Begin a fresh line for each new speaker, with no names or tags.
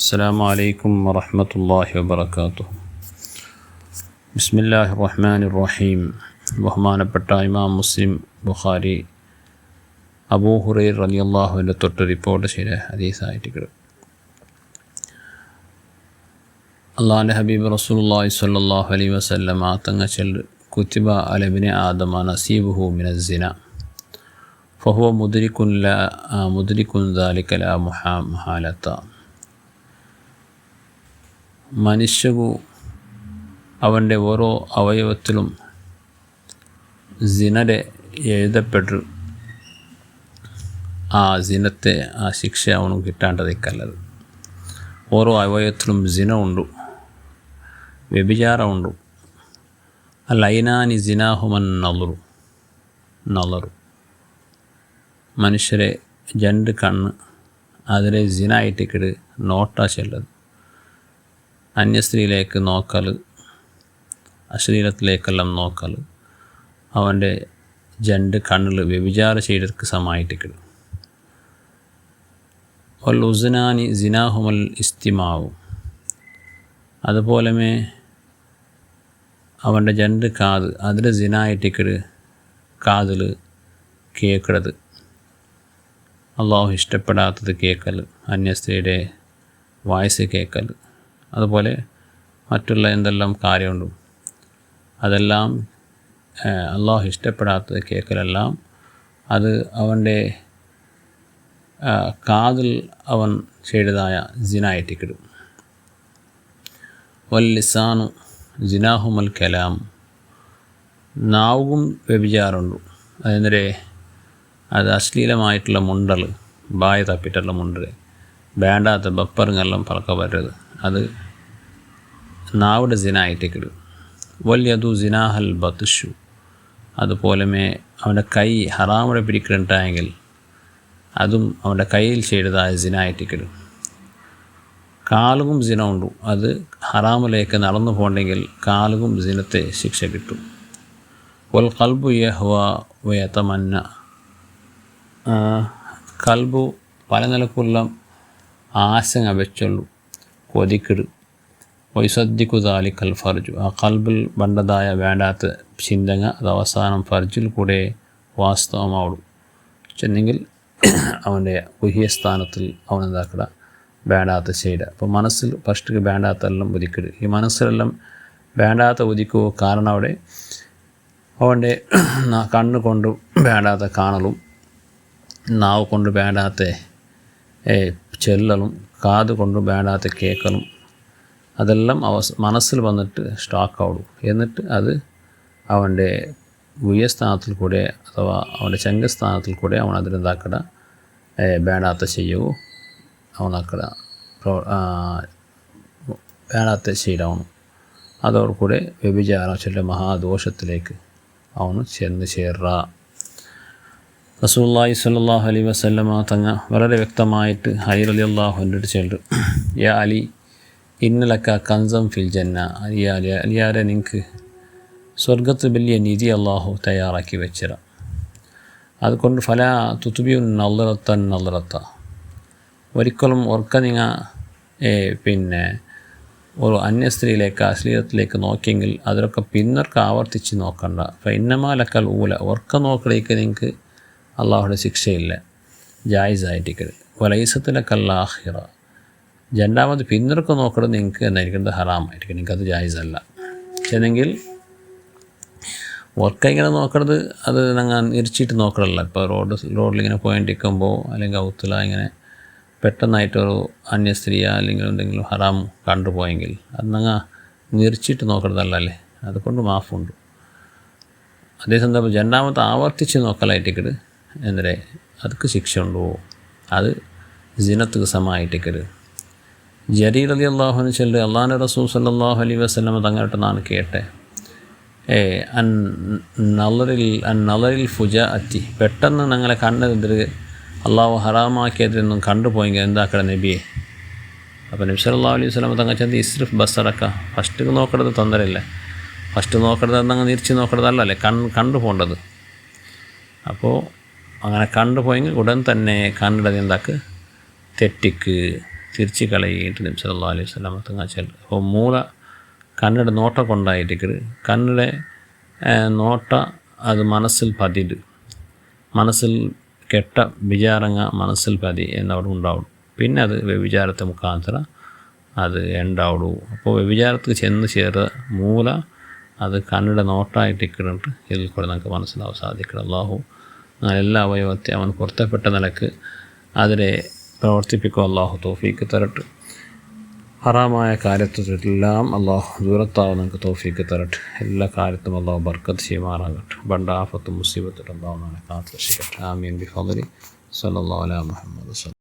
അസ്സലാമു അലൈക്കും വറഹ്മത്തുള്ളാഹി വബറകാതുഹു. ബിസ്മില്ലാഹിർ റഹ്മാനിർ റഹീം. ബഹുമാനപ്പെട്ട ഇമാം മുസ്ലിം, ബുഖാരി, അബൂ ഹുറൈറ റളിയല്ലാഹു അൻഹു തൊട്ട് റിപ്പോർട്ട് ചെയ്ത ഹദീസായിട്ട് അള്ളാഹുവിൻ്റെ ഹബീബ് റസൂലുള്ളാഹി സ്വല്ലല്ലാഹു അലൈഹി വസല്ലമ തങ്ങൾ ചൊല്ലു, കുത്തിബ അല ഇബ്നി ആദമ നസീബുഹു മിനസ്സിന ഫഹുവ മുദ്രികുൻ ദാലിക ലാ മുഹാലത. മനുഷ്യകു അവൻ്റെ ഓരോ അവയവത്തിലും സിനരെ എഴുതപ്പെട്ടു. ആ സിനത്തെ, ആ ശിക്ഷ അവന് കിട്ടാണ്ടതേക്കല്ലത്. ഓരോ അവയവത്തിലും സിന ഉണ്ട്, വ്യഭിചാരമുണ്ട്. ലൈനാനി സിനാഹുമൻ നളറു. മനുഷ്യരെ രണ്ട് കണ്ണ് അതിലെ സിനായിട്ടിക്കിട് നോട്ടാ ചെല്ലത്. അന്യസ്ത്രീയിലേക്ക് നോക്കൽ, അശ്ലീലത്തിലേക്കെല്ലാം നോക്കൽ അവൻ്റെ രണ്ട് കണ്ണിൽ വ്യഭിചാര ചെയ്തർക്ക് സമായിട്ടിക്കിട്. വൽ ഉസ്നാനി സിനാഹുമൽ ഇസ്തിമാവും. അതുപോലെ അവൻ്റെ രണ്ട് കാത് അതിൽ സിനായിട്ടിക്കിട് കാതിൽ കേൾക്കണത്, അള്ളാഹു ഇഷ്ടപ്പെടാത്തത് കേൾക്കൽ, അന്യസ്ത്രീയുടെ വായ്സ് കേൾക്കൽ, അതുപോലെ മറ്റുള്ള എന്തെല്ലാം കാര്യമുണ്ട് അതെല്ലാം അള്ളാഹു ഇഷ്ടപ്പെടാത്തത് കേൾക്കലെല്ലാം അത് അവൻ്റെ കാതിൽ അവൻ ചെയ്തതായ സിനായിട്ടിക്കിടും. വൽ ലിസാനു സിനാഹുമൽ കലാം. നാവും വ്യഭിചാരമുണ്ട്. അതെന്തരെ? അത് അശ്ലീലമായിട്ടുള്ള മുണ്ടൽ, ബായ തപ്പിട്ടുള്ള മുണ്ടൽ, വേണ്ടാത്ത ബപ്പറുങ്ങെല്ലാം പറക്ക വരരുത്, അത് നാവിടെ സിനായിട്ടിക്കിടും. വല്യതു സിനാഹൽ ബത്ഷു. അതുപോലെ അവൻ്റെ കൈ ഹറാമുടെ പിടിക്കിട്ടുണ്ടായെങ്കിൽ അതും അവൻ്റെ കയ്യിൽ ചെയ്തതായ സിനായിട്ടിക്കിടും. കാലുകും സിന ഉണ്ട്. അത് ഹറാമിലേക്ക് നടന്നു പോകണമെങ്കിൽ കാലുകും സിനത്തെ ശിക്ഷ കിട്ടും. വൽ ഖൽബു യഹ്വ വയതമന്ന. കൽബു പല നിലക്കുള്ള ആശങ്ക വെച്ചുള്ളൂ, കൊതിക്കിട്. വൈസദ്ദിഖു ദാലിക്കൽ ഫർജു. ആ കൽബിൽ ബണ്ടതായ വേണ്ടാത്ത ചിന്തങ്ങ അത് അവസാനം ഫർജിൽ കൂടെ വാസ്തവമാവുള്ളൂ. ചെന്നെങ്കിൽ അവൻ്റെ ഗുഹ്യസ്ഥാനത്തിൽ അവനെന്താക്കട വേണ്ടാത്ത ചെയ്ത. അപ്പോൾ മനസ്സിൽ ഫസ്റ്റ് വേണ്ടാത്തെല്ലാം ഉദിക്കിട്. ഈ മനസ്സിലെല്ലാം വേണ്ടാത്ത ഉദിക്കുക കാരണം അവിടെ അവൻ്റെ കണ്ണ് കൊണ്ട് വേണ്ടാത്ത കാണലും, നാവ് കൊണ്ട് വേണ്ടാത്ത ചെല്ലലും, കാത് കൊണ്ട് വേണ്ടാത്ത കേൾക്കലും, അതെല്ലാം മനസ്സിൽ വന്നിട്ട് സ്റ്റോക്കാവുള്ളൂ. എന്നിട്ട് അത് അവൻ്റെ ഗുഹ്യസ്ഥാനത്തിൽ കൂടെ അഥവാ അവൻ്റെ ചങ്കസ്ഥാനത്തിൽ കൂടെ അവൻ അതിനെന്താക്കട വേണ്ടാത്ത ചെയ്യവോ അവനാക്കട വേണ്ടാത്ത ചെയ്യണം. അതോടുകൂടെ വ്യഭിചാരം ചില മഹാദോഷത്തിലേക്ക് അവന് ചെന്ന് ചേർറ. റസൂലുള്ളാഹി സ്വല്ലല്ലാഹു അലൈഹി വസല്ലമ തങ്ങൾ വളരെ വ്യക്തമായിട്ട് അലി റളിയല്ലാഹു അൻഹു ചെല്ലു, യാ അലി ഇന്നലക്ക കൻസം ഫിൽ ജന്ന. അലിയാരെ നിങ്ങൾക്ക് സ്വർഗത്ത് വലിയ നിധി അള്ളാഹു തയ്യാറാക്കി വെച്ചിര. അതുകൊണ്ട് ഫല തുതുബിയുൻ നളറത്ത. ഒരിക്കലും ഓർക്ക നിങ്ങൾ ഒരു അന്യസ്ത്രീയിലേക്ക്, അശ്ലീലത്തിലേക്ക് നോക്കിയെങ്കിൽ അതിലൊക്കെ പിന്നൊക്കെ ആവർത്തിച്ച് നോക്കണ്ട. അപ്പം ഇന്നമാലക്കൽ ഊല ഓർക്ക നോക്കലേക്ക് നിങ്ങൾക്ക് അള്ളാഹുടെ ശിക്ഷയില്ല, ജായിസായിട്ടിക്കൽ. വലൈസത്തിലക്കല്ല ആഹിറ. രണ്ടാമത് പിന്നൊക്കെ നോക്കുന്നത് നിങ്ങൾക്ക് എന്നായിരിക്കുന്നത് ഹറാമായിരിക്കും, നിങ്ങൾക്കത് ജായിസല്ല. ചെന്നെങ്കിൽ ഓർക്ക ഇങ്ങനെ നോക്കണത് അത് ഞങ്ങൾ ഇരിച്ചിട്ട് നോക്കണമല്ല. ഇപ്പോൾ റോഡിലിങ്ങനെ പോയിട്ടിരിക്കുമ്പോൾ അല്ലെങ്കിൽ ഔത്തുല ഇങ്ങനെ പെട്ടെന്നായിട്ടൊരു അന്യസ്ത്രീയോ അല്ലെങ്കിൽ എന്തെങ്കിലും ഹറാം കണ്ടുപോയെങ്കിൽ അത് ഞങ്ങൾ നിരിച്ചിട്ട് നോക്കണതല്ലേ, അതുകൊണ്ട് മാഫുണ്ട്. അതേ സന്ദർഭം രണ്ടാമത്തെ ആവർത്തിച്ച് നോക്കലായിട്ടിക്കട് എന്തേ അതൊക്കെ ശിക്ഷ ഉണ്ടോ? അത് സിനത്തുക്ക് സമായിട്ടിക്കട്. ജരീർ റളിയല്ലാഹു അൻഹു ചൊല്ലു, അള്ളാഹുവിൻ്റെ റസൂൽ സ്വല്ലല്ലാഹു അലൈഹി വസല്ലമ തങ്ങളുടെ നാണ് കേട്ടെ, അൻ നളറിൽ ഫുജാഅത്തി. പെട്ടെന്ന് ഞങ്ങളെ കണ്ണെതിരെ അള്ളാഹു ഹറാമാക്കിയതിനൊന്നും കണ്ടുപോയെങ്കിൽ എന്താക്കട നബിയെ? അപ്പോൾ നബി സല്ലല്ലാഹു അലൈഹി വസല്ലമ തങ്ങൾ ചെന്ന് ഇസ്രിഫ് ബസറക്ക. ഫസ്റ്റ് നോക്കണത് തൊന്തരല്ലേ, ഫസ്റ്റ് നോക്കണത് എന്നങ്ങ് തിരിച്ച് നോക്കണതല്ലേ, കണ്ടു പോകേണ്ടത്. അപ്പോൾ അങ്ങനെ കണ്ടുപോയെങ്കിൽ ഉടൻ തന്നെ കണ്ടിടത് എന്താക്ക് തെറ്റിക്ക് തിരിച്ച് കളയിട്ട് നബി സല്ലല്ലാഹു അലൈഹി വസല്ലം തങ്ങൾ ചെല്ലും. അപ്പോൾ മൂല കണ്ണുടെ നോട്ട കൊണ്ടായിട്ടിക്കറ് കണ്ണുടെ നോട്ട അത് മനസ്സിൽ പതിട് മനസ്സിൽ കെട്ട വിചാരങ്ങ മനസ്സിൽ പതി എന്നവിടെ ഉണ്ടാവും. പിന്നെ അത് വ്യഭിചാരത്തെ മുഖാന്തര അത് ഉണ്ടാവുള്ളൂ. അപ്പോൾ വ്യഭിചാരത്തിൽ ചെന്ന് ചേർന്ന മൂല അത് കണ്ണുടെ നോട്ടായിട്ടിക്കിട്ട് ഇതിൽ കൂടെ നമുക്ക് മനസ്സിലാവാൻ സാധിക്കണം. അള്ളാഹു എല്ലാ അവയവത്തെ അവൻ പൊരുത്തപ്പെട്ട നിലക്ക് അതിനെ പ്രവർത്തിപ്പിക്കുക അള്ളാഹു തൗഫീക്ക് തരട്ടെ. ഹറാമായ കാര്യത്തിലെല്ലാം അള്ളാഹു ദൂരത്താവും നമുക്ക് തൗഫീക്ക് തരട്ടെ. എല്ലാ കാര്യത്തും അള്ളാഹു ബർക്കത്ത് ചെയ്യുമാറാകട്ടെ. ബണ്ടാഫത്തും മുസീബത്തും അള്ളാഹു നമ്മളെ കാത്ത് രക്ഷിക്കട്ടെ. ആമീൻ ബിഫദ്ലി സല്ലല്ലാഹു അലാ മുഹമ്മദ്.